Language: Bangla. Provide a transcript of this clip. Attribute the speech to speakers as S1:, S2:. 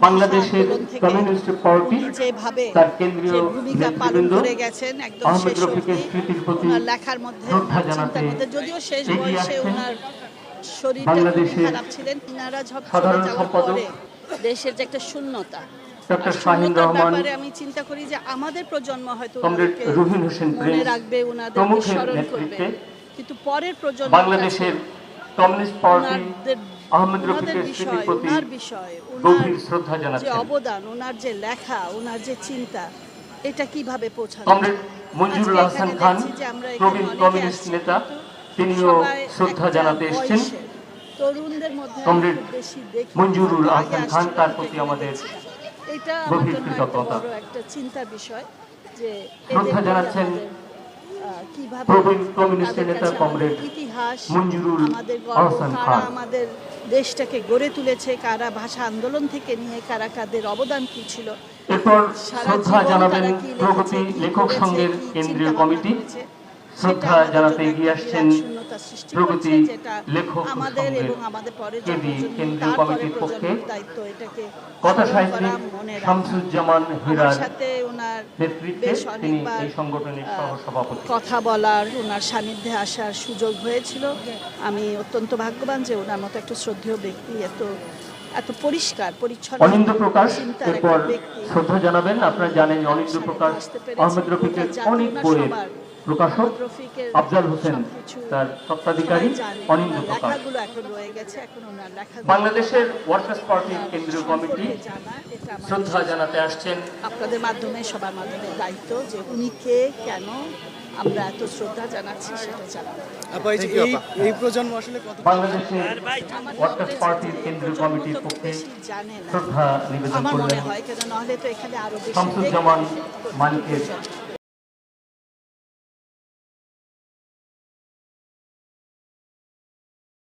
S1: বাংলাদেশের কমিউনিস্ট পার্টি
S2: যেভাবে
S1: তার কেন্দ্রীয়
S2: ভূমিকা পালন করে গেছেন একদম
S1: আহমেদ
S2: শেষ
S1: রফিকের
S2: অবধি
S1: স্মৃতির প্রতি
S2: ওনার লেখার মধ্যে
S1: শ্রদ্ধা
S2: ওনার
S1: জানাতে
S2: চিন্তার মধ্যে, যদিও শেষ
S1: এগিয়ে
S2: বয়সে
S1: আসছেন
S2: ওনার শরীরটা খুবই
S1: বাংলাদেশের
S2: খারাপ ছিলেন। ইনারা চলে
S1: সাধারণ
S2: যাওয়ার
S1: সম্পাদক
S2: পরে দেশের যে একটা শূন্যতা,
S1: ডক্টর শাহিন রহমান,
S2: ব্যাপারে আমি চিন্তা করি যে আমাদের প্রজন্ম হয়তো
S1: কমরেড
S2: ওনাদেরকে
S1: রুহিন হোসেন
S2: মনে রাখবে, ওনাদেরকে
S1: প্রমুখের
S2: স্মরণ করবে,
S1: নেতৃত্বে
S2: কিন্তু পরের প্রজন্ম
S1: বাংলাদেশের কমিউনিস্ট পার্টি আহমেদ রফিকের স্মৃতির প্রতি গভীর শ্রদ্ধা
S2: যে
S1: জানাচ্ছেন।
S2: অবদান, ওনার যে লেখা, ওনার যে চিন্তা, এটা কিভাবে পৌঁছানো।
S1: কমরেড মঞ্জুরুল হাসান খান, প্রবীণ কমিউনিস্ট নেতা, তিনিও শ্রদ্ধা জানাতে এসেছেন।
S2: তরুণদের মধ্যে
S1: কমরেড
S2: বেশি দেখি
S1: মঞ্জুরুল হাসান খান, তার প্রতি আমাদের
S2: এটা
S1: গভীর কৃতজ্ঞতা।
S2: একটা চিন্তার বিষয় যে
S1: শ্রদ্ধা জানাচ্ছেন
S2: কিভাবে
S1: প্রবীণ কমিউনিস্ট নেতা কমরেড
S2: ইতিহাস,
S1: মঞ্জুরুল
S2: আমাদের
S1: হাসান খান,
S2: আমাদের দেশটাকে গড়ে তুলেছে, কারা ভাষা আন্দোলন থেকে নিয়ে কারা কাদের অবদান কি ছিল।
S1: এরপর শ্রদ্ধা জানাবেন প্রগতি লেখক সংঘের কেন্দ্রীয় কমিটি। শ্রদ্ধা জানাতে এগিয়ে আসছেন প্রগতি লেখক
S2: আমাদের
S1: সংঘের
S2: এবং আমাদের পরের
S1: কেন্দ্রীয় কমিটির পক্ষে কথা সাহিত্যিক শামসুজ্জামান হীরার
S2: সাথে ওনার
S1: নেতৃত্বে তিনি এই সংগঠনের সহসভাপতি।
S2: কথা বলার, ওনার সান্নিধ্যে আসার সুযোগ হয়েছিল। আমি অত্যন্ত ভাগ্যবান যে ওনার মতো একটা শ্রদ্ধেয় ব্যক্তি এত পরিষ্কার পরিচ্ছন্ন
S1: অনিন্দ প্রকাশ এরপর শ্রদ্ধা জানাবেন। আপনারা জানেন অনিন্দ প্রকাশ আহমেদ রফিকের অনেক বইয়ের প্রকাশক, আফজাল হোসেন তার স্বত্বাধিকারী অনিন্দ প্রকাশ। বাংলাদেশের ওয়ার্কার্স পার্টির কেন্দ্রীয় কমিটি শ্রদ্ধা জানাতে আসছেন।
S2: আপনাদের মাধ্যমে, সবার মাধ্যমে দায়িত্ব যে উনি কে, কেন আমরা এত শ্রদ্ধা জানাচ্ছি সেটা জানাবো।
S3: এই প্রজন্ম আসলে
S1: বাংলাদেশের ওয়ার্কার্স পার্টির কেন্দ্রীয় কমিটির পক্ষে শ্রদ্ধা নিবেদন
S2: আমার মনে
S1: করলেন
S2: হয়, কেন নাহলে তো এখানে আরো বেশি
S1: শামসুজ্জামান মানিকের